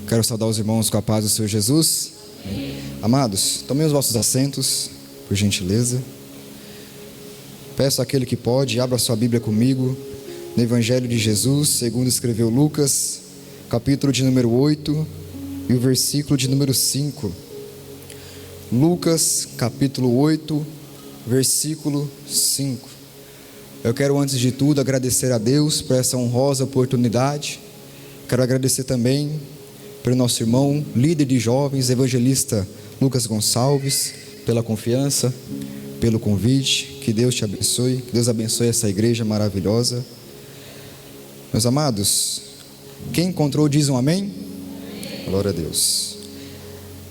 Quero saudar os irmãos com a paz do Senhor Jesus. Amados, tomem os vossos assentos, por gentileza. Peço àquele que pode, abra sua Bíblia comigo, no Evangelho de Jesus, segundo escreveu Lucas, capítulo de número 8 e o versículo de número 5. Lucas, capítulo 8, versículo 5. Eu quero, antes de tudo, agradecer a Deus por essa honrosa oportunidade. Quero agradecer também pelo nosso irmão, líder de jovens, evangelista Lucas Gonçalves, pela confiança, pelo convite. Que Deus te abençoe, que Deus abençoe essa igreja maravilhosa. Meus amados, quem encontrou diz um amém? Glória a Deus.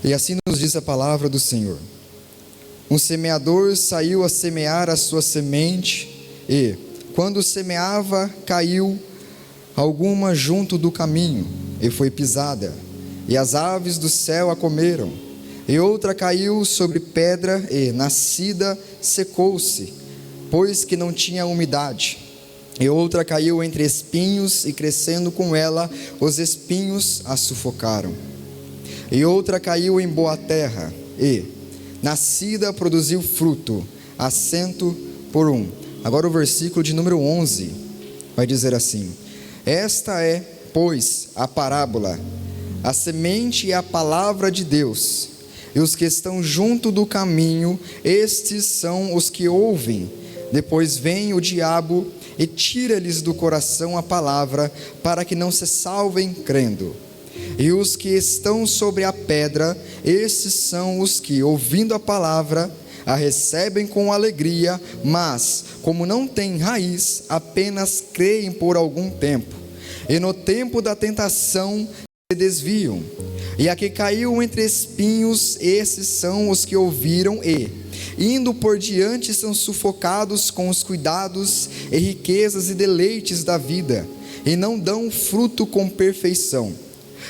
E assim nos diz a palavra do Senhor: um semeador saiu a semear a sua semente, e, quando semeava, caiu alguma junto do caminho, e foi pisada, e as aves do céu a comeram. E outra caiu sobre pedra, e, nascida, secou-se, pois que não tinha umidade. E outra caiu entre espinhos, e crescendo com ela, os espinhos a sufocaram. E outra caiu em boa terra, e, nascida, produziu fruto, a 100 por 1. Agora o versículo de número 11 vai dizer assim: esta é, pois, a parábola. A semente é a palavra de Deus, e os que estão junto do caminho, estes são os que ouvem. Depois vem o diabo e tira-lhes do coração a palavra, para que não se salvem crendo. E os que estão sobre a pedra, estes são os que, ouvindo a palavra, a recebem com alegria, mas, como não têm raiz, apenas creem por algum tempo. E no tempo da tentação se desviam. E a que caiu entre espinhos, esses são os que ouviram e, indo por diante, são sufocados com os cuidados e riquezas e deleites da vida, e não dão fruto com perfeição.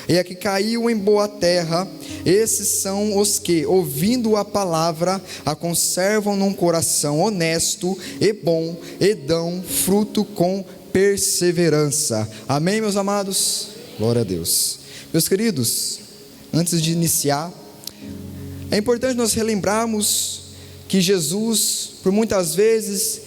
E a que caiu em boa terra, esses são os que, ouvindo a palavra, a conservam num coração honesto e bom, e dão fruto com perseverança. Amém, meus amados? Glória a Deus. Meus queridos, antes de iniciar, é importante nós relembrarmos que Jesus, por muitas vezes,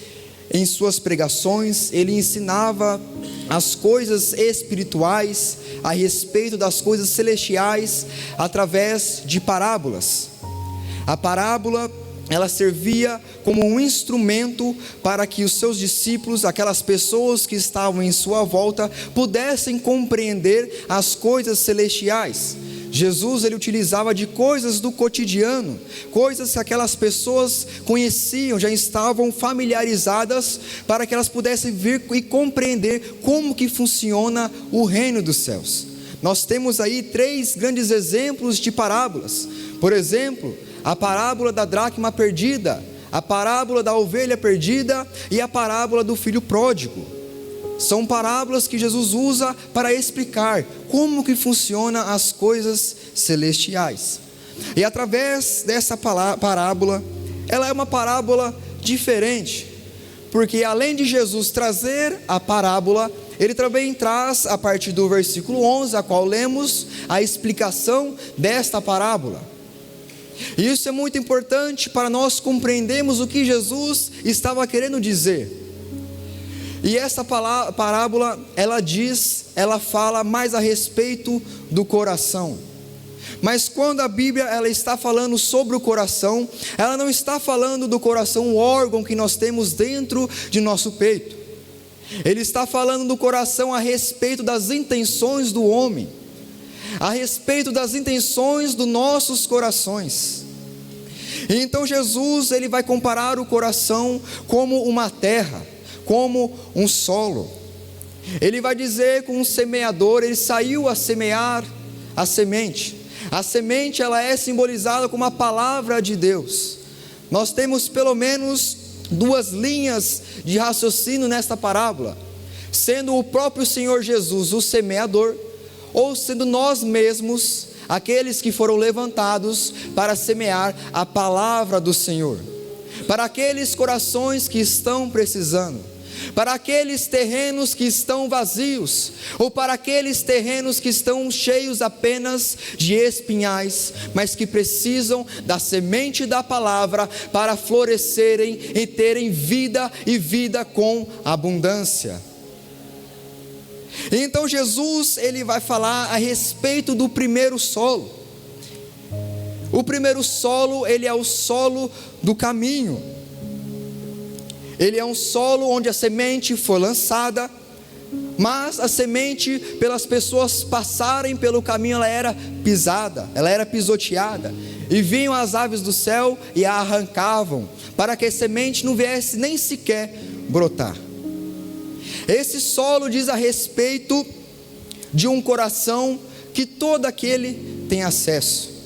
em suas pregações, ele ensinava as coisas espirituais a respeito das coisas celestiais através de parábolas. A parábola, ela servia como um instrumento para que os seus discípulos, aquelas pessoas que estavam em sua volta, pudessem compreender as coisas celestiais. Jesus, ele utilizava de coisas do cotidiano, coisas que aquelas pessoas conheciam, já estavam familiarizadas, para que elas pudessem vir e compreender como que funciona o reino dos céus. Nós temos aí 3 grandes exemplos de parábolas. Por exemplo, a parábola da dracma perdida, a parábola da ovelha perdida e a parábola do filho pródigo. São parábolas que Jesus usa para explicar como que funcionam as coisas celestiais. E através dessa parábola, ela é uma parábola diferente, porque além de Jesus trazer a parábola, ele também traz, a partir do versículo 11, a qual lemos, a explicação desta parábola. E isso é muito importante para nós compreendermos o que Jesus estava querendo dizer. E essa parábola, ela fala mais a respeito do coração. Mas quando a Bíblia, ela está falando sobre o coração, ela não está falando do coração, o órgão que nós temos dentro de nosso peito. Ele está falando do coração a respeito das intenções do homem, a respeito das intenções dos nossos corações. E então Jesus, ele vai comparar o coração como uma terra, como um solo. Ele vai dizer que um semeador, ele saiu a semear a semente. A semente, ela é simbolizada como a palavra de Deus. Nós temos pelo menos 2 linhas de raciocínio nesta parábola, sendo o próprio Senhor Jesus o semeador, ou sendo nós mesmos aqueles que foram levantados para semear a palavra do Senhor. para aqueles corações que estão precisando, para aqueles terrenos que estão vazios, ou para aqueles terrenos que estão cheios apenas de espinhais, mas que precisam da semente da palavra para florescerem e terem vida e vida com abundância. Então Jesus, ele vai falar a respeito do primeiro solo. O primeiro solo, ele é o solo do caminho. Ele é um solo onde a semente foi lançada, mas a semente, pelas pessoas passarem pelo caminho, ela era pisada, ela era pisoteada, e vinham as aves do céu e a arrancavam, para que a semente não viesse nem sequer brotar. Esse solo diz a respeito de um coração que todo aquele tem acesso.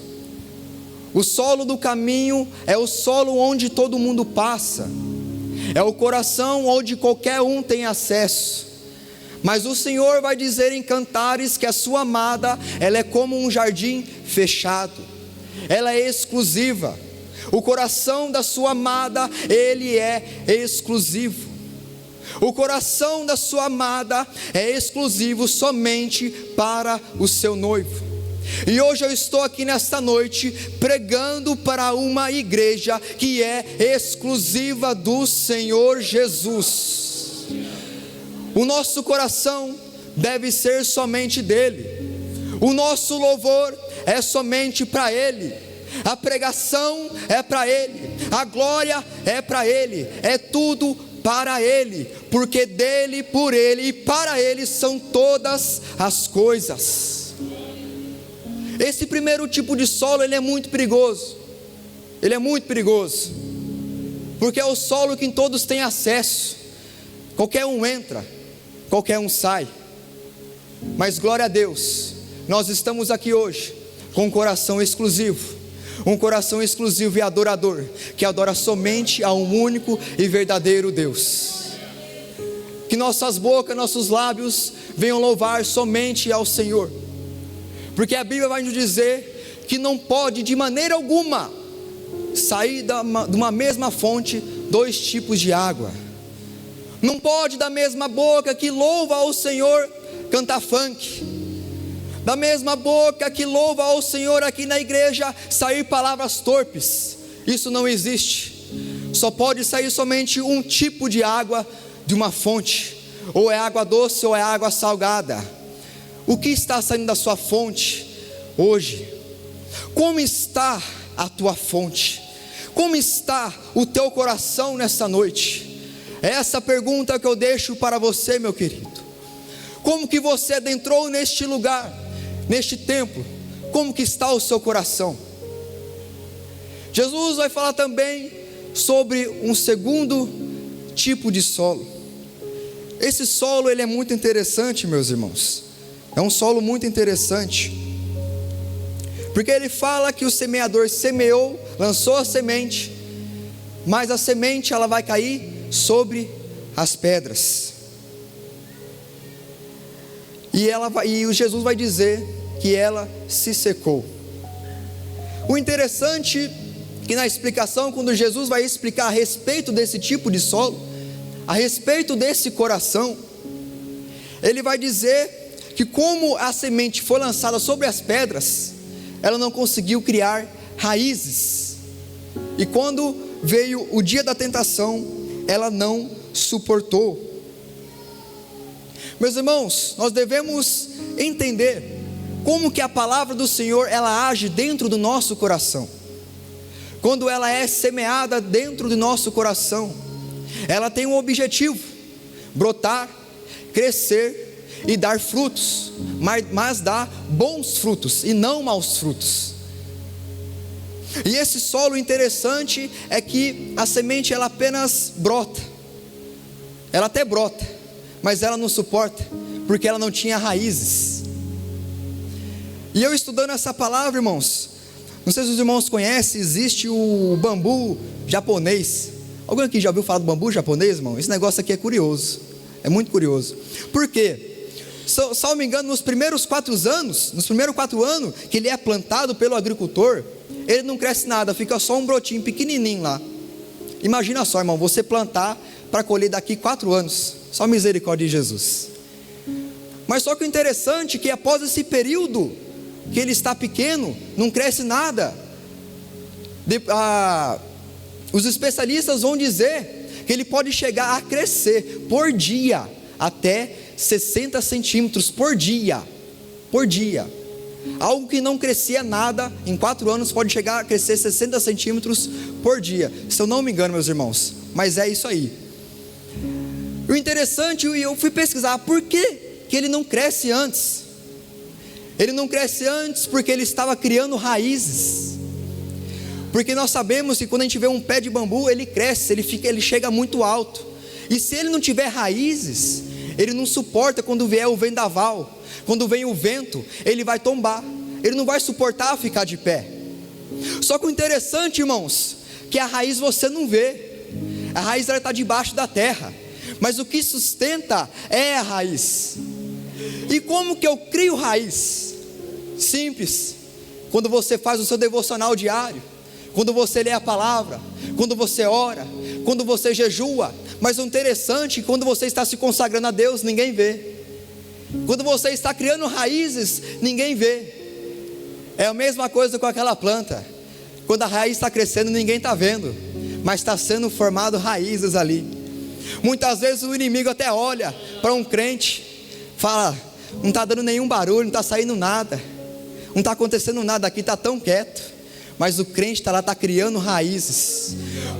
O solo do caminho é o solo onde todo mundo passa, é o coração onde qualquer um tem acesso. Mas o Senhor vai dizer em Cantares que a sua amada, ela é como um jardim fechado, ela é exclusiva. O coração da sua amada, ele é exclusivo. O coração da sua amada é exclusivo somente para o seu noivo. E hoje eu estou aqui nesta noite pregando para uma igreja que é exclusiva do Senhor Jesus. O nosso coração deve ser somente dele. O nosso louvor é somente para ele. A pregação é para ele. A glória é para ele. É tudo para ele, porque dele, por ele e para ele são todas as coisas. Esse primeiro tipo de solo, ele é muito perigoso. Ele é muito perigoso, porque é o solo que todos têm acesso. Qualquer um entra, qualquer um sai. Mas glória a Deus, nós estamos aqui hoje com um coração exclusivo. Um coração exclusivo e adorador, que adora somente a um único e verdadeiro Deus. Que nossas bocas, nossos lábios venham louvar somente ao Senhor, porque a Bíblia vai nos dizer que não pode de maneira alguma sair de uma mesma fonte dois tipos de água. Não pode da mesma boca que louva ao Senhor cantar funk, da mesma boca que louva ao Senhor aqui na igreja sair palavras torpes. Isso não existe. Só pode sair somente um tipo de água de uma fonte, ou é água doce ou é água salgada. O que está saindo da sua fonte hoje? Como está a tua fonte? Como está o teu coração nessa noite? Essa pergunta que eu deixo para você, meu querido. Como que você adentrou neste lugar, neste templo? Como que está o seu coração? Jesus vai falar também sobre um segundo tipo de solo. Esse solo, ele é muito interessante, meus irmãos. É um solo muito interessante, porque ele fala que o semeador semeou, lançou a semente, mas a semente ela vai cair sobre as pedras. E o Jesus vai dizer que ela se secou. O interessante é que na explicação, quando Jesus vai explicar a respeito desse tipo de solo, a respeito desse coração, ele vai dizer que como a semente foi lançada sobre as pedras, ela não conseguiu criar raízes, e quando veio o dia da tentação, ela não suportou. Meus irmãos, nós devemos entender como que a palavra do Senhor, ela age dentro do nosso coração. Quando ela é semeada dentro do nosso coração, ela tem um objetivo: brotar, crescer e dar frutos, mas dar bons frutos e não maus frutos. E esse solo interessante é que a semente ela apenas brota, ela até brota, mas ela não suporta, porque ela não tinha raízes. E eu estudando essa palavra, irmãos, não sei se os irmãos conhecem, existe o bambu japonês. Alguém aqui já ouviu falar do bambu japonês, irmão? Esse negócio aqui é curioso, é muito curioso. Por quê? Se eu não me engano, nos primeiros 4 anos que ele é plantado pelo agricultor, ele não cresce nada, fica só um brotinho pequenininho lá. Imagina só, irmão, você plantar para colher daqui 4 anos, só misericórdia de Jesus. Mas só que o interessante é que após esse período, que ele está pequeno, não cresce nada, os especialistas vão dizer que ele pode chegar a crescer por dia, até 60 centímetros por dia, algo que não crescia nada, em 4 anos pode chegar a crescer 60 centímetros por dia, se eu não me engano, meus irmãos, mas é isso aí. O interessante, eu fui pesquisar, por que ele não cresce antes? Ele não cresce antes porque ele estava criando raízes, porque nós sabemos que quando a gente vê um pé de bambu, ele cresce, ele chega muito alto, e se ele não tiver raízes, ele não suporta quando vier o vendaval, quando vem o vento, ele vai tombar, ele não vai suportar ficar de pé. Só que o interessante, irmãos, que a raiz você não vê, a raiz ela está debaixo da terra, mas o que sustenta é a raiz. E como que eu crio raiz? Simples, quando você faz o seu devocional diário, quando você lê a palavra, quando você ora, quando você jejua. Mas o interessante é que quando você está se consagrando a Deus, ninguém vê. Quando você está criando raízes, ninguém vê. É a mesma coisa com aquela planta, quando a raiz está crescendo, ninguém está vendo, mas está sendo formado raízes ali. Muitas vezes o inimigo até olha para um crente, fala, não está dando nenhum barulho, não está saindo nada, não está acontecendo nada aqui, está tão quieto. Mas o crente está lá, está criando raízes.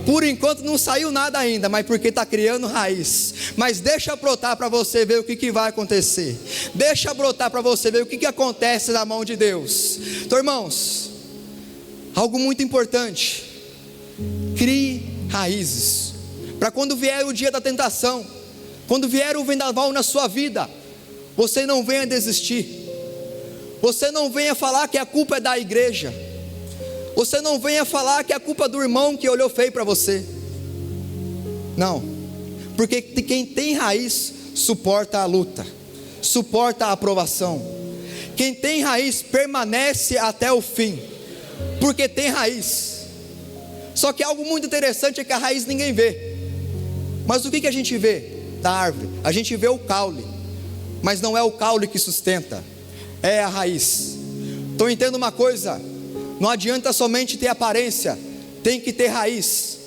Por enquanto não saiu nada ainda, mas porque está criando raiz. Mas deixa brotar para você ver o que vai acontecer. Deixa brotar para você ver o que acontece na mão de Deus. Então, irmãos, algo muito importante: crie raízes, para quando vier o dia da tentação, quando vier o vendaval na sua vida, você não venha desistir. Você não venha falar que a culpa é da igreja. Você não venha falar que é a culpa do irmão que olhou feio para você. Não, porque quem tem raiz suporta a luta, suporta a aprovação. Quem tem raiz permanece até o fim, porque tem raiz. Só que algo muito interessante é que a raiz ninguém vê. Mas o que a gente vê da árvore? A gente vê o caule, mas não é o caule que sustenta, é a raiz. Então entenda uma coisa: não adianta somente ter aparência, tem que ter raiz.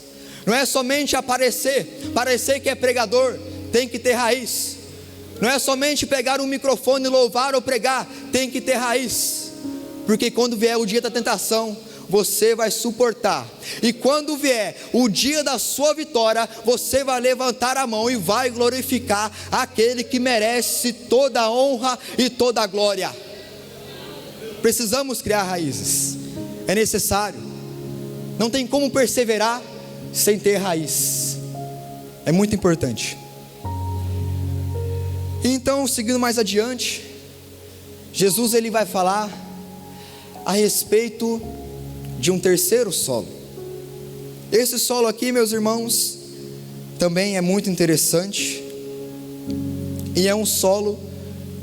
Não é somente parecer que é pregador, tem que ter raiz. Não é somente pegar um microfone, louvar ou pregar, tem que ter raiz. Porque quando vier o dia da tentação, você vai suportar. E quando vier o dia da sua vitória, você vai levantar a mão e vai glorificar aquele que merece toda a honra e toda a glória. Precisamos criar raízes. É necessário. Não tem como perseverar sem ter raiz. É muito importante. Então, seguindo mais adiante, Jesus ele vai falar a respeito de um terceiro solo. Esse solo aqui, meus irmãos, também é muito interessante. E é um solo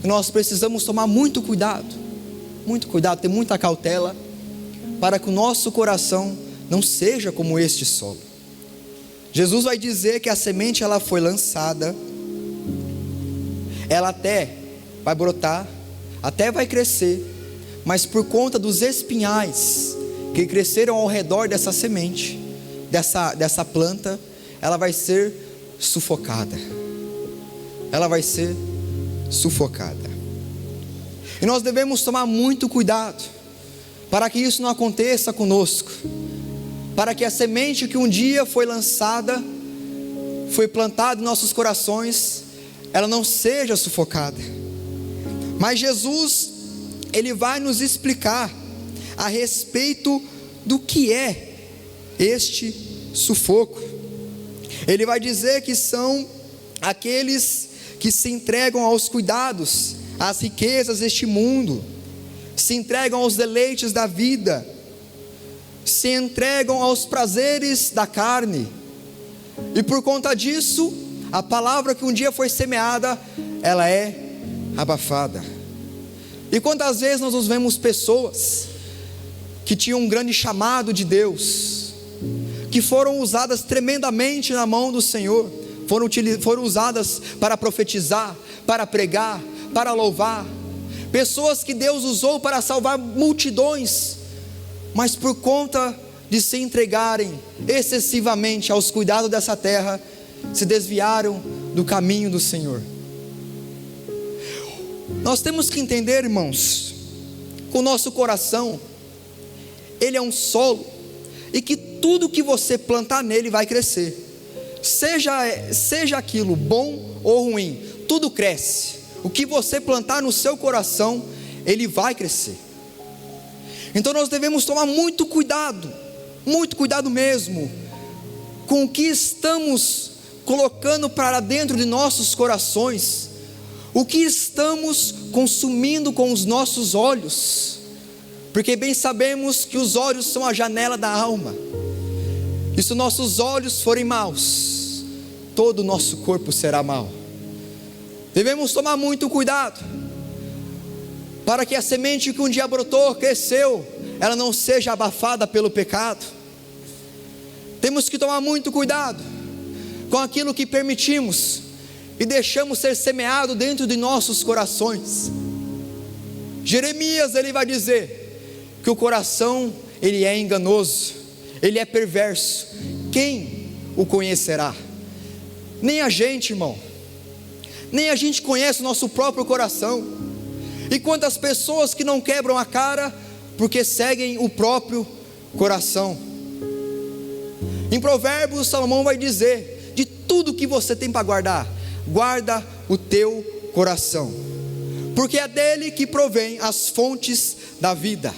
que nós precisamos tomar muito cuidado, ter muita cautela, para que o nosso coração não seja como este solo. Jesus vai dizer que a semente ela foi lançada, ela até vai brotar, até vai crescer, mas por conta dos espinhais que cresceram ao redor dessa semente, dessa planta, ela vai ser sufocada. Ela vai ser sufocada. E nós devemos tomar muito cuidado para que isso não aconteça conosco, para que a semente que um dia foi lançada, foi plantada em nossos corações, ela não seja sufocada. Mas Jesus, ele vai nos explicar a respeito do que é este sufoco. Ele vai dizer que são aqueles que se entregam aos cuidados, às riquezas deste mundo, se entregam aos deleites da vida, se entregam aos prazeres da carne, e por conta disso, a palavra que um dia foi semeada, ela é abafada. E quantas vezes nós nos vemos pessoas que tinham um grande chamado de Deus, que foram usadas tremendamente na mão do Senhor, foram usadas para profetizar, para pregar, para louvar, pessoas que Deus usou para salvar multidões, mas por conta de se entregarem excessivamente aos cuidados dessa terra, se desviaram do caminho do Senhor. Nós temos que entender, irmãos, que o nosso coração, ele é um solo, e que tudo que você plantar nele vai crescer, seja aquilo bom ou ruim, tudo cresce. O que você plantar no seu coração, ele vai crescer. Então nós devemos tomar muito cuidado mesmo, com o que estamos colocando para dentro de nossos corações, o que estamos consumindo com os nossos olhos, porque bem sabemos que os olhos são a janela da alma, e se nossos olhos forem maus, todo o nosso corpo será mau. Devemos tomar muito cuidado, para que a semente que um dia brotou, cresceu, ela não seja abafada pelo pecado. Temos que tomar muito cuidado com aquilo que permitimos e deixamos ser semeado dentro de nossos corações. Jeremias, ele vai dizer que o coração, ele é enganoso, ele é perverso, quem o conhecerá? Nem a gente, irmão, nem a gente conhece o nosso próprio coração. E quantas pessoas que não quebram a cara, porque seguem o próprio coração. Em Provérbios, Salomão vai dizer, de tudo que você tem para guardar, guarda o teu coração, porque é dele que provém as fontes da vida.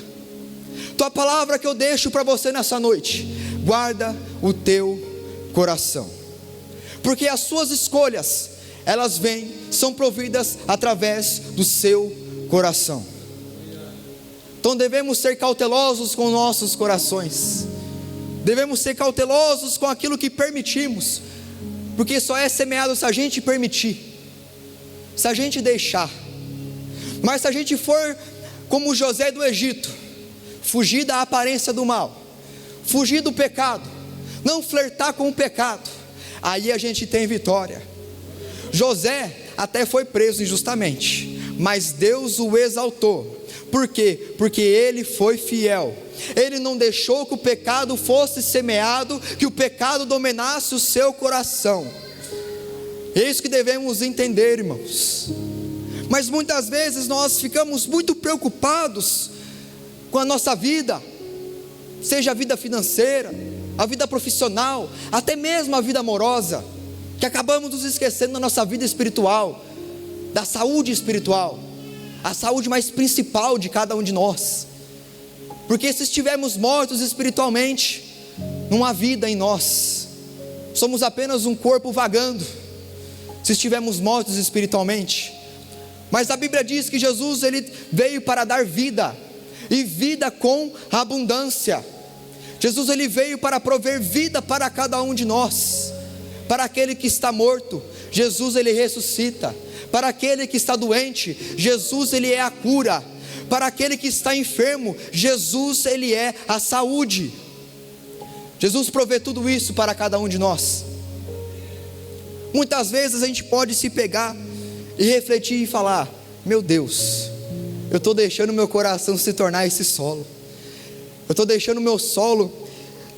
Tua palavra que eu deixo para você nessa noite, guarda o teu coração, porque as suas escolhas, elas são providas através do seu coração. Então devemos ser cautelosos com nossos corações, devemos ser cautelosos com aquilo que permitimos, porque só é semeado se a gente permitir, se a gente deixar. Mas se a gente for como José do Egito, fugir da aparência do mal, fugir do pecado, não flertar com o pecado, aí a gente tem vitória. José até foi preso injustamente, mas Deus o exaltou. Por quê? Porque ele foi fiel, ele não deixou que o pecado fosse semeado, que o pecado dominasse o seu coração. É isso que devemos entender, irmãos. Mas muitas vezes nós ficamos muito preocupados com a nossa vida, seja a vida financeira, a vida profissional, até mesmo a vida amorosa, que acabamos nos esquecendo da nossa vida espiritual, da saúde espiritual, a saúde mais principal de cada um de nós. Porque se estivermos mortos espiritualmente, não há vida em nós, somos apenas um corpo vagando, se estivermos mortos espiritualmente. Mas a Bíblia diz que Jesus, ele veio para dar vida, e vida com abundância. Jesus, ele veio para prover vida para cada um de nós. Para aquele que está morto, Jesus, ele ressuscita. Para aquele que está doente, Jesus, ele é a cura. Para aquele que está enfermo, Jesus, ele é a saúde. Jesus provê tudo isso para cada um de nós. Muitas vezes a gente pode se pegar e refletir e falar: meu Deus, eu estou deixando meu coração se tornar esse solo, eu estou deixando meu solo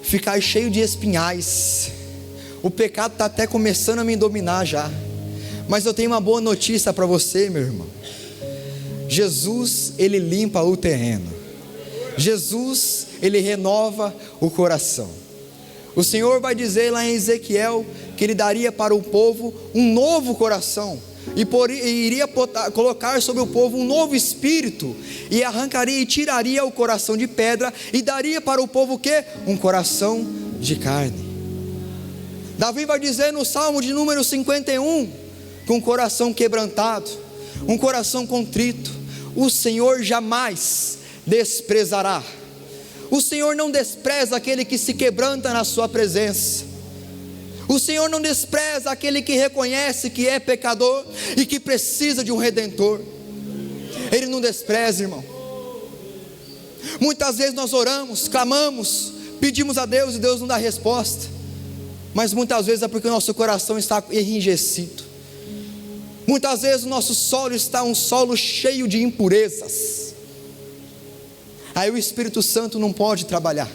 ficar cheio de espinhais, o pecado está até começando a me dominar já. Mas eu tenho uma boa notícia para você, meu irmão. Jesus, ele limpa o terreno, Jesus, ele renova o coração. O Senhor vai dizer lá em Ezequiel que ele daria para o povo um novo coração, e iria colocar sobre o povo um novo espírito, e arrancaria e tiraria o coração de pedra, e daria para o povo o quê? Um coração de carne. Davi vai dizer no Salmo de número 51, com um coração quebrantado, um coração contrito, o Senhor jamais desprezará. O Senhor não despreza aquele que se quebranta na sua presença. O Senhor não despreza aquele que reconhece que é pecador e que precisa de um Redentor. Ele não despreza, irmão. Muitas vezes nós oramos, clamamos pedimos a Deus e Deus não dá resposta, mas muitas vezes é porque o nosso coração está enrijecido. Muitas vezes o nosso solo está um solo cheio de impurezas. Aí o Espírito Santo não pode trabalhar.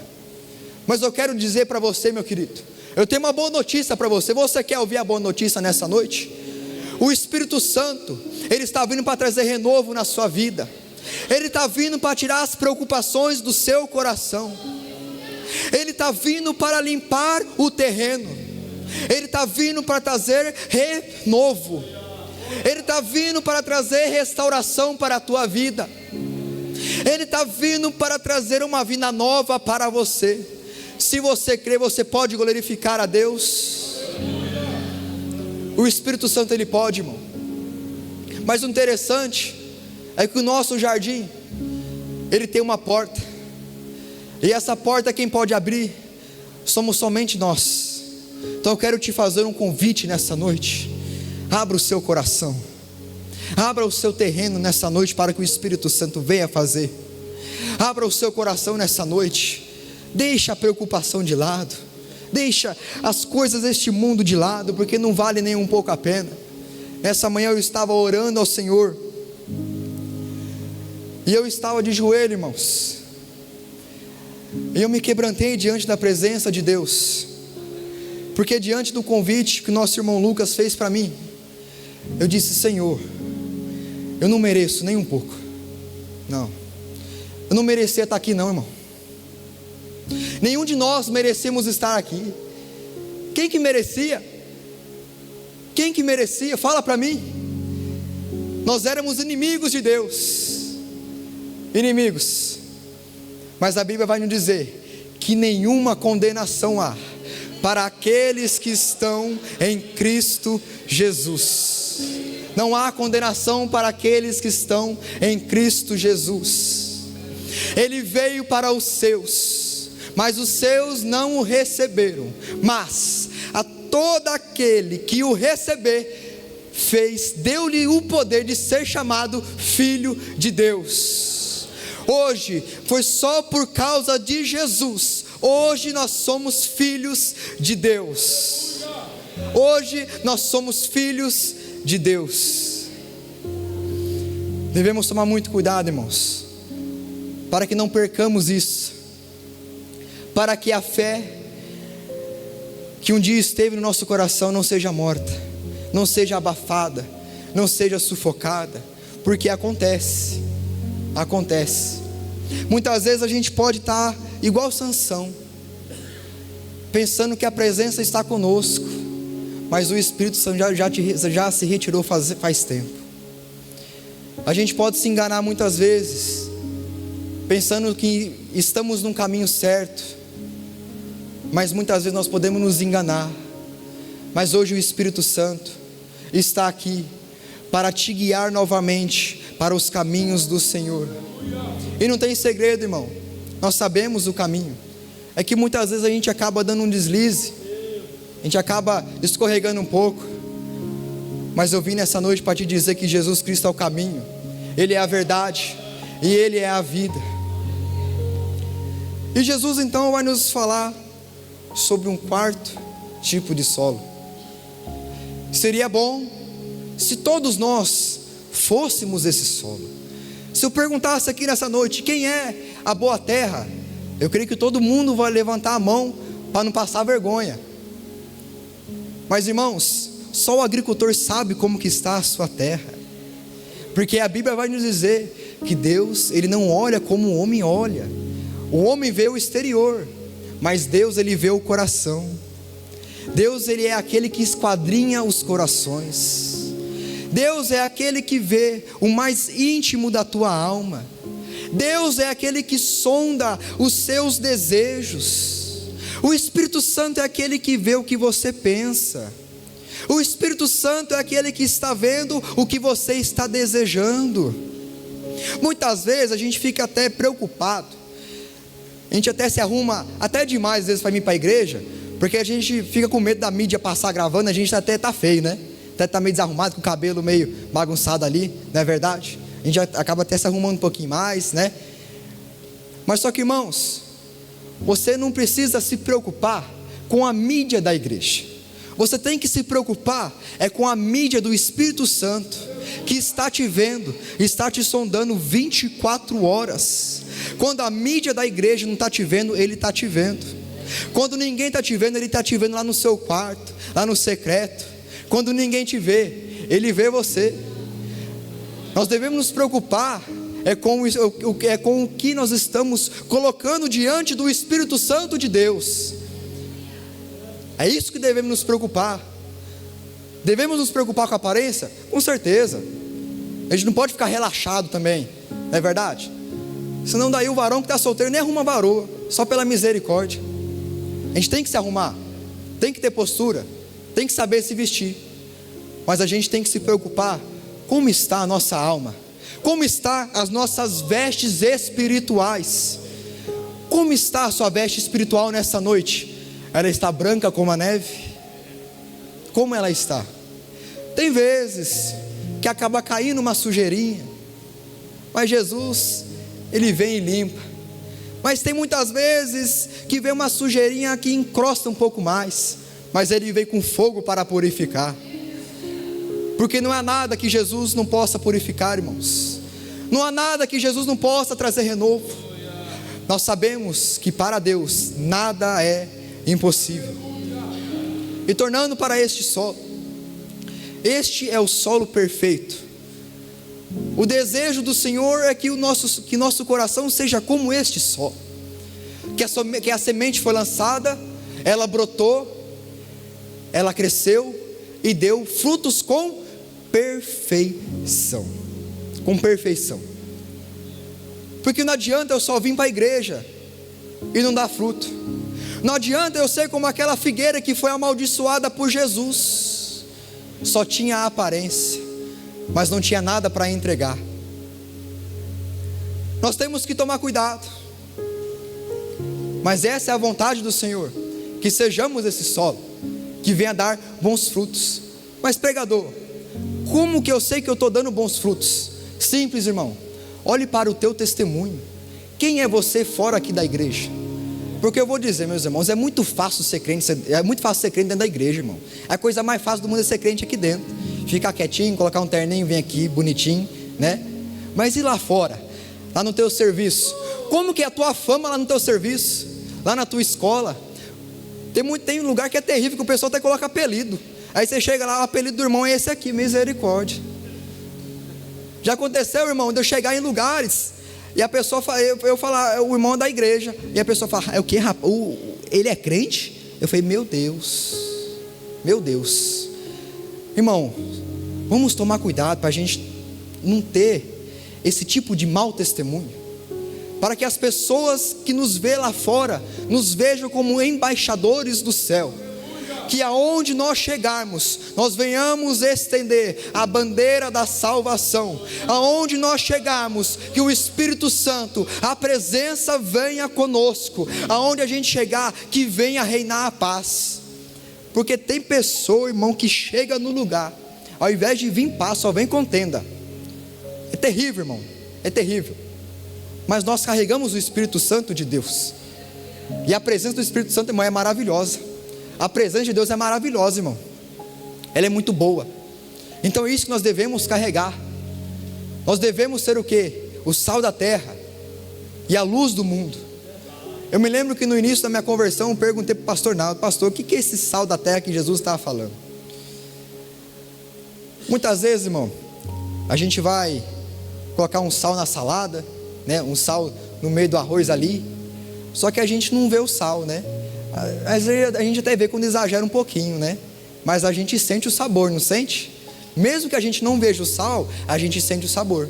Mas eu quero dizer para você, meu querido, eu tenho uma boa notícia para você. Você quer ouvir a boa notícia nessa noite? O Espírito Santo, Ele está vindo para trazer renovo na sua vida. Ele está vindo para tirar as preocupações do seu coração. Ele está vindo para limpar o terreno. Ele está vindo para trazer renovo. Ele está vindo para trazer restauração para a tua vida. Ele está vindo para trazer uma vida nova para você. Se você crê, você pode glorificar a Deus. O Espírito Santo Ele pode, irmão. Mas o interessante é que o nosso jardim, ele tem uma porta. E essa porta quem pode abrir somos somente nós. Então eu quero te fazer um convite nessa noite. Abra o seu coração, abra o seu terreno nessa noite para que o Espírito Santo venha fazer. Abra o seu coração nessa noite. Deixa a preocupação de lado, deixa as coisas deste mundo de lado, porque não vale nem um pouco a pena. Essa manhã eu estava orando ao Senhor, e eu estava de joelho, irmãos, e eu me quebrantei diante da presença de Deus, porque diante do convite que nosso irmão Lucas fez para mim, eu disse: Senhor, eu não mereço nem um pouco, não, eu não merecia estar aqui não, irmão. Nenhum de nós merecemos estar aqui. Quem que merecia? Quem que merecia? Fala para mim. Nós éramos inimigos de Deus, inimigos, mas a Bíblia vai nos dizer que nenhuma condenação há para aqueles que estão em Cristo Jesus. Não há condenação para aqueles que estão em Cristo Jesus. Ele veio para os seus, mas os seus não o receberam. Mas a todo aquele que o receber, deu-lhe o poder de ser chamado filho de Deus. Hoje, foi só por causa de Jesus, hoje nós somos filhos de Deus. Hoje nós somos filhos de Deus. Devemos tomar muito cuidado, irmãos, para que não percamos isso, para que a fé que um dia esteve no nosso coração não seja morta, não seja abafada, não seja sufocada, porque acontece. Muitas vezes a gente pode estar igual Sansão, pensando que a presença está conosco, mas o Espírito Santo já se retirou faz tempo. A gente pode se enganar muitas vezes, pensando que estamos num caminho certo, mas muitas vezes nós podemos nos enganar. Mas hoje o Espírito Santo está aqui para te guiar novamente para os caminhos do Senhor. E não tem segredo, irmão, nós sabemos o caminho. É que muitas vezes a gente acaba dando um deslize, a gente acaba escorregando um pouco, mas eu vim nessa noite para te dizer que Jesus Cristo é o caminho, Ele é a verdade e Ele é a vida. E Jesus então vai nos falar sobre um quarto tipo de solo. Seria bom se todos nós fôssemos esse solo. Se eu perguntasse aqui nessa noite, quem é a boa terra? Eu creio que todo mundo vai levantar a mão para não passar vergonha. Mas irmãos, só o agricultor sabe como que está a sua terra, porque a Bíblia vai nos dizer que Deus, Ele não olha como o homem olha. O homem vê o exterior, mas Deus, Ele vê o coração. Deus, Ele é aquele que esquadrinha os corações. Deus é aquele que vê o mais íntimo da tua alma. Deus é aquele que sonda os seus desejos. O Espírito Santo é aquele que vê o que você pensa. O Espírito Santo é aquele que está vendo o que você está desejando. Muitas vezes a gente fica até preocupado, a gente até se arruma até demais às vezes para ir para a igreja, porque a gente fica com medo da mídia passar gravando, a gente até está feio, né? Até está meio desarrumado, com o cabelo meio bagunçado ali, não é verdade? A gente acaba até se arrumando um pouquinho mais, né? Mas só que irmãos, você não precisa se preocupar com a mídia da igreja. Você tem que se preocupar com a mídia do Espírito Santo, que está te vendo, está te sondando 24 horas. Quando a mídia da igreja não está te vendo, Ele está te vendo. Quando ninguém está te vendo, Ele está te vendo lá no seu quarto, lá no secreto. Quando ninguém te vê, Ele vê você. Nós devemos nos preocupar com o que nós estamos colocando diante do Espírito Santo de Deus. É isso que devemos nos preocupar. Devemos nos preocupar com a aparência? Com certeza. A gente não pode ficar relaxado também, não é verdade? Senão daí o varão que está solteiro nem arruma varoa, só pela misericórdia. A gente tem que se arrumar, tem que ter postura, tem que saber se vestir. Mas a gente tem que se preocupar como está a nossa alma, como está as nossas vestes espirituais. Como está a sua veste espiritual nessa noite? Ela está branca como a neve? Como ela está? Tem vezes que acaba caindo uma sujeirinha, mas Jesus, Ele vem e limpa. Mas tem muitas vezes que vem uma sujeirinha que encrosta um pouco mais, mas Ele vem com fogo para purificar. Porque não há nada que Jesus não possa purificar, irmãos. Não há nada que Jesus não possa trazer renovo. Nós sabemos que para Deus nada é impossível. E tornando para este solo, este é o solo perfeito. O desejo do Senhor é que nosso coração seja como este solo. Que a semente foi lançada, ela brotou, ela cresceu e deu frutos com perfeição. Com perfeição. Porque não adianta eu só vir para a igreja e não dar fruto. Não adianta eu ser como aquela figueira que foi amaldiçoada por Jesus. Só tinha a aparência, mas não tinha nada para entregar. Nós temos que tomar cuidado. Mas essa é a vontade do Senhor, que sejamos esse solo, que venha dar bons frutos. Mas pregador, como que eu sei que eu estou dando bons frutos? Simples, irmão. Olhe para o teu testemunho. Quem é você fora aqui da igreja? Porque eu vou dizer, meus irmãos, é muito fácil ser crente dentro da igreja, irmão. A coisa mais fácil do mundo é ser crente aqui dentro. Ficar quietinho, colocar um terninho, vem aqui, bonitinho, né? Mas e lá fora? Lá no teu serviço? Como que é a tua fama lá no teu serviço? Lá na tua escola? Tem um lugar que é terrível, que o pessoal até coloca apelido. Aí você chega lá, o apelido do irmão é esse aqui, misericórdia. Já aconteceu, irmão, de eu chegar em lugares e a pessoa fala, eu falar, o irmão da igreja, e a pessoa fala, é o que, rapaz? Ele é crente? Eu falei, meu Deus, irmão, vamos tomar cuidado para a gente não ter esse tipo de mau testemunho, para que as pessoas que nos vê lá fora nos vejam como embaixadores do céu. Que aonde nós chegarmos, nós venhamos estender a bandeira da salvação. Aonde nós chegarmos, que o Espírito Santo, a presença venha conosco. Aonde a gente chegar, que venha reinar a paz. Porque tem pessoa, irmão, que chega no lugar, ao invés de vir paz, só vem contenda. É terrível, irmão, é terrível. Mas nós carregamos o Espírito Santo de Deus. E a presença do Espírito Santo, irmão, é maravilhosa. A presença de Deus é maravilhosa, irmão. Ela é muito boa. Então é isso que nós devemos carregar. Nós devemos ser o quê? O sal da terra e a luz do mundo. Eu me lembro que no início da minha conversão eu perguntei para o pastor Naldo: pastor, o que é esse sal da terra que Jesus estava falando? Muitas vezes, irmão, a gente vai colocar um sal na salada, né? Um sal no meio do arroz ali. Só que a gente não vê o sal, né? Às vezes a gente até vê quando exagera um pouquinho, né? Mas a gente sente o sabor, não sente? Mesmo que a gente não veja o sal, a gente sente o sabor.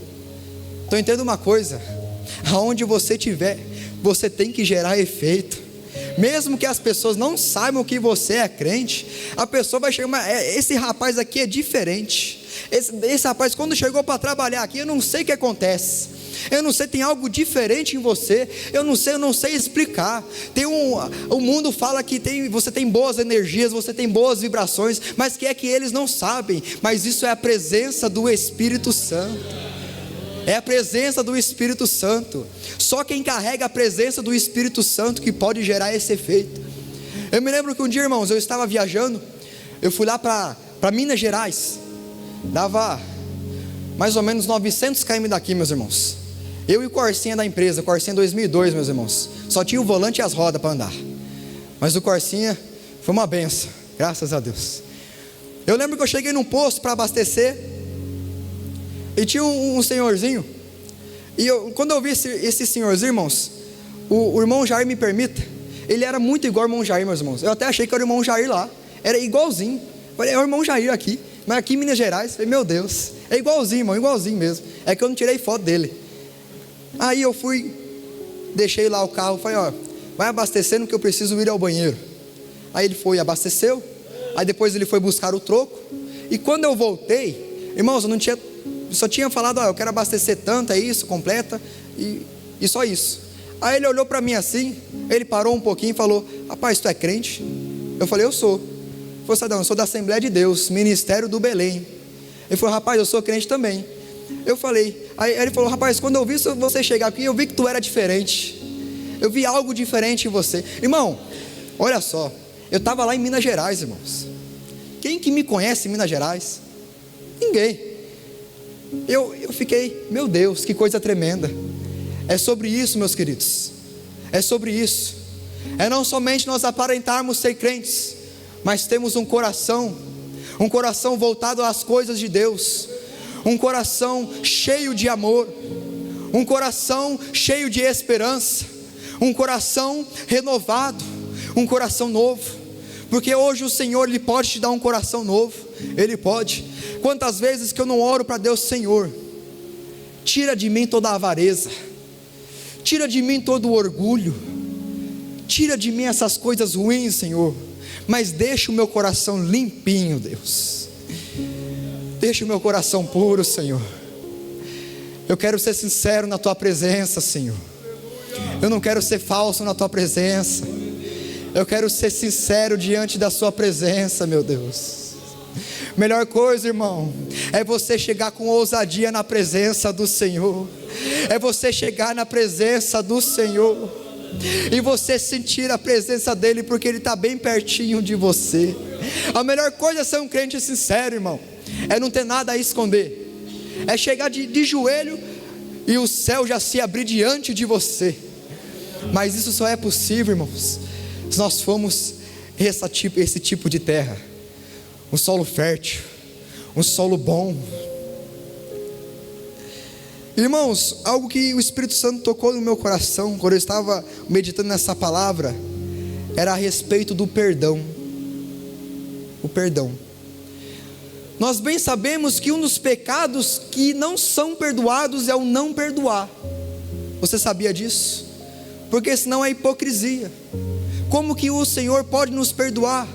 Então entenda uma coisa: aonde você estiver, você tem que gerar efeito. Mesmo que as pessoas não saibam que você é crente, a pessoa vai chegar, mas esse rapaz aqui é diferente. Esse rapaz, quando chegou para trabalhar aqui, eu não sei o que acontece. Eu não sei, tem algo diferente em você. Eu não sei explicar. O mundo fala que você tem boas energias, você tem boas vibrações, mas que eles não sabem. Mas isso é a presença do Espírito Santo. é a presença do Espírito Santo. Só quem carrega a presença do Espírito Santo que pode gerar esse efeito. Eu me lembro que um dia, irmãos, eu estava viajando, eu fui lá para Minas Gerais, dava mais ou menos 900 km daqui, meus irmãos. Eu e o Corsinha da empresa, Corsinha 2002, meus irmãos, só tinha o volante e as rodas para andar, mas o Corsinha foi uma benção, graças a Deus. Eu lembro que eu cheguei num posto para abastecer, e tinha um senhorzinho, e quando eu vi esse senhorzinho, irmãos, o irmão Jair, me permita, ele era muito igual ao irmão Jair, meus irmãos. Eu até achei que era o irmão Jair lá, era igualzinho. Falei, é o irmão Jair aqui, mas aqui em Minas Gerais. Falei, meu Deus, é igualzinho, irmão, igualzinho mesmo. É que eu não tirei foto dele. Aí eu fui, deixei lá o carro, falei, ó, vai abastecendo que eu preciso ir ao banheiro. Aí ele foi, abasteceu. Aí depois ele foi buscar o troco. E quando eu voltei, irmãos, eu só tinha falado, ó, eu quero abastecer tanto, é isso, completa, e só isso. Aí ele olhou para mim assim, ele parou um pouquinho e falou, rapaz, tu é crente? Eu falei, eu sou. Ele falou, Sadão, eu sou da Assembleia de Deus, Ministério do Belém. Ele falou, rapaz, eu sou crente também. Eu falei, aí ele falou, rapaz, quando eu vi você chegar aqui, eu vi que tu era diferente. Eu vi algo diferente em você. Irmão, olha só, eu estava lá em Minas Gerais, irmãos. Quem que me conhece em Minas Gerais? Ninguém. Eu fiquei, meu Deus, que coisa tremenda. É sobre isso, meus queridos, é sobre isso. É não somente nós aparentarmos ser crentes, mas temos um coração voltado às coisas de Deus, um coração cheio de amor, um coração cheio de esperança, um coração renovado, um coração novo, porque hoje o Senhor, Ele pode te dar um coração novo, Ele pode. Quantas vezes que eu não oro para Deus, Senhor, tira de mim toda a avareza, tira de mim todo o orgulho, tira de mim essas coisas ruins, Senhor, mas deixa o meu coração limpinho, Deus, deixa o meu coração puro, Senhor. Eu quero ser sincero na Tua presença, Senhor. Eu não quero ser falso na Tua presença. Eu quero ser sincero diante da Sua presença, meu Deus. Melhor coisa, irmão, é você chegar com ousadia na presença do Senhor. É você chegar na presença do Senhor e você sentir a presença dEle, porque Ele está bem pertinho de você. A melhor coisa é ser um crente sincero, irmão, é não ter nada a esconder, é chegar de joelho e o céu já se abrir diante de você. Mas isso só é possível, irmãos, se nós formos esse tipo de terra, um solo fértil, um solo bom. Irmãos, algo que o Espírito Santo tocou no meu coração quando eu estava meditando nessa palavra era a respeito do perdão. O perdão. Nós bem sabemos que um dos pecados que não são perdoados é o não perdoar. Você sabia disso? Porque senão é hipocrisia. Como que o Senhor pode nos perdoar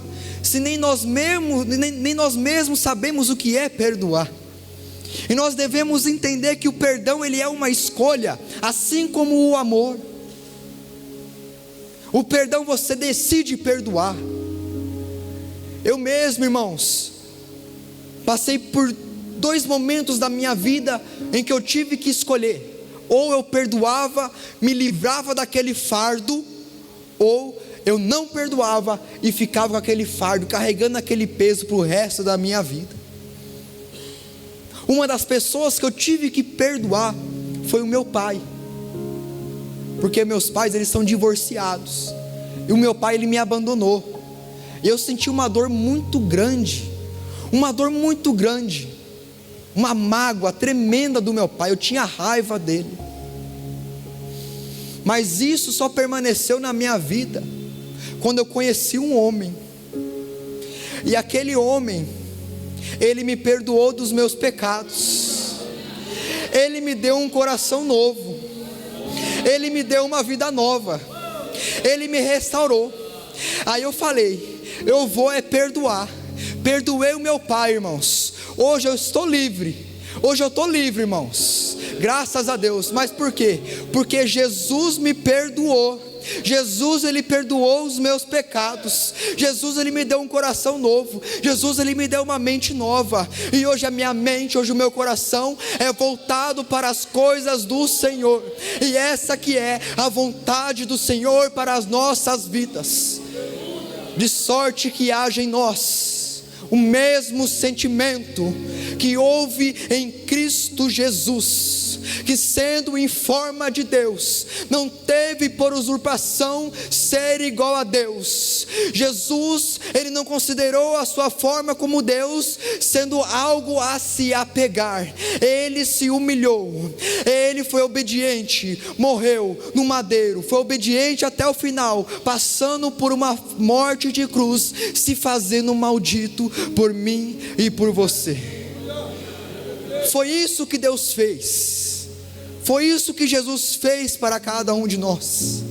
se nem nós mesmos sabemos o que é perdoar? E nós devemos entender que o perdão, ele é uma escolha, assim como o amor. O perdão, você decide perdoar. Eu mesmo, irmãos, passei por 2 momentos da minha vida em que eu tive que escolher: ou eu perdoava, me livrava daquele fardo, ou eu não perdoava e ficava com aquele fardo, carregando aquele peso para o resto da minha vida. Uma das pessoas que eu tive que perdoar foi o meu pai, porque meus pais, eles são divorciados, e o meu pai, ele me abandonou, e eu senti uma dor muito grande, uma mágoa tremenda do meu pai. Eu tinha raiva dele, mas isso só permaneceu na minha vida quando eu conheci um homem, e aquele homem, ele me perdoou dos meus pecados, ele me deu um coração novo, ele me deu uma vida nova, ele me restaurou. Aí eu falei, eu vou perdoar. Perdoei o meu pai, irmãos. Hoje eu estou livre, irmãos, graças a Deus. Mas por quê? Porque Jesus me perdoou, Jesus, Ele perdoou os meus pecados. Jesus, Ele me deu um coração novo. Jesus, Ele me deu uma mente nova. E hoje a minha mente, hoje o meu coração é voltado para as coisas do Senhor. E essa que é a vontade do Senhor para as nossas vidas. De sorte que haja em nós o mesmo sentimento que houve em Cristo Jesus, que sendo em forma de Deus, não teve por usurpação ser igual a Deus. Jesus, Ele não considerou a sua forma como Deus sendo algo a se apegar. Ele se humilhou, Ele foi obediente, morreu no madeiro, foi obediente até o final, passando por uma morte de cruz, se fazendo maldito por mim e por você. Foi isso que Deus fez. Foi isso que Jesus fez para cada um de nós.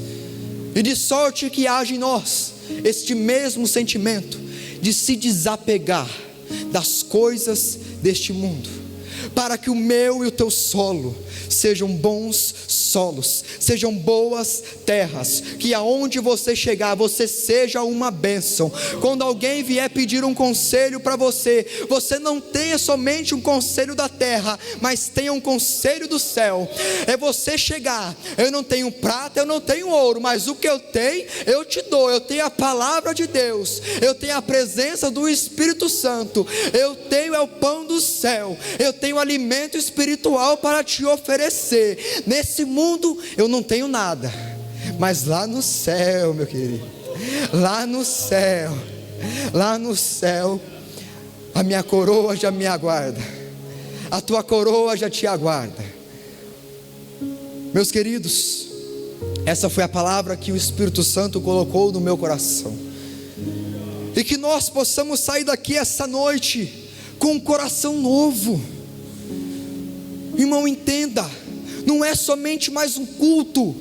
E de sorte que haja em nós este mesmo sentimento de se desapegar das coisas deste mundo, para que o meu e o teu solo sejam bons solos, sejam boas terras, que aonde você chegar, você seja uma bênção. Quando alguém vier pedir um conselho para você, você não tenha somente um conselho da terra, mas tenha um conselho do céu. É você chegar: eu não tenho prata, eu não tenho ouro, mas o que eu tenho, eu te dou. Eu tenho a palavra de Deus, eu tenho a presença do Espírito Santo, eu tenho o pão do céu, eu tenho alimento espiritual para te oferecer. Nesse mundo eu não tenho nada, mas lá no céu, meu querido, lá no céu, a minha coroa já me aguarda, a tua coroa já te aguarda. Meus queridos, essa foi a palavra que o Espírito Santo colocou no meu coração, e que nós possamos sair daqui essa noite com um coração novo. Irmão, entenda, não é somente mais um culto.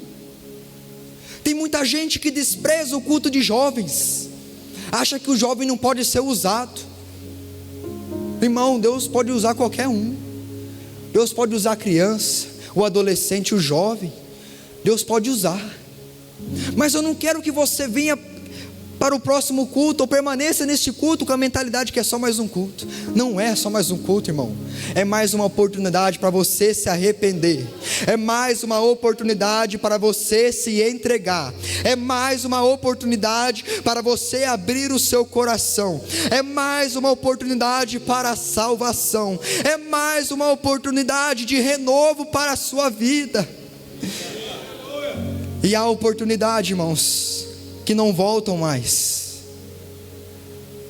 Tem muita gente que despreza o culto de jovens, acha que o jovem não pode ser usado. Irmão, Deus pode usar qualquer um. Deus pode usar a criança, o adolescente, o jovem. Deus pode usar. Mas eu não quero que você venha para o próximo culto, ou permaneça neste culto com a mentalidade que é só mais um culto. Não é só mais um culto, irmão. É mais uma oportunidade para você se arrepender. É mais uma oportunidade para você se entregar. É mais uma oportunidade para você abrir o seu coração. É mais uma oportunidade para a salvação. É mais uma oportunidade de renovo para a sua vida. E há oportunidade, irmãos, que não voltam mais.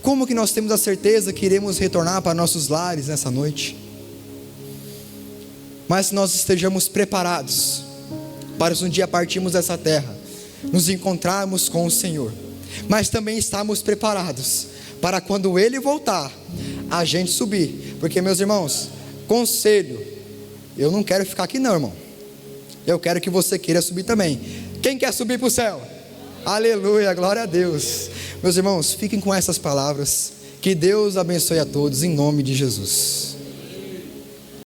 Como que nós temos a certeza que iremos retornar para nossos lares nessa noite? Mas se nós estejamos preparados para um dia partirmos dessa terra, nos encontrarmos com o Senhor, mas também estamos preparados para quando Ele voltar, a gente subir. Porque, meus irmãos, conselho, eu não quero ficar aqui não, irmão. Eu quero que você queira subir também. Quem quer subir para o céu? Aleluia, glória a Deus. Meus irmãos, fiquem com essas palavras. Que Deus abençoe a todos em nome de Jesus.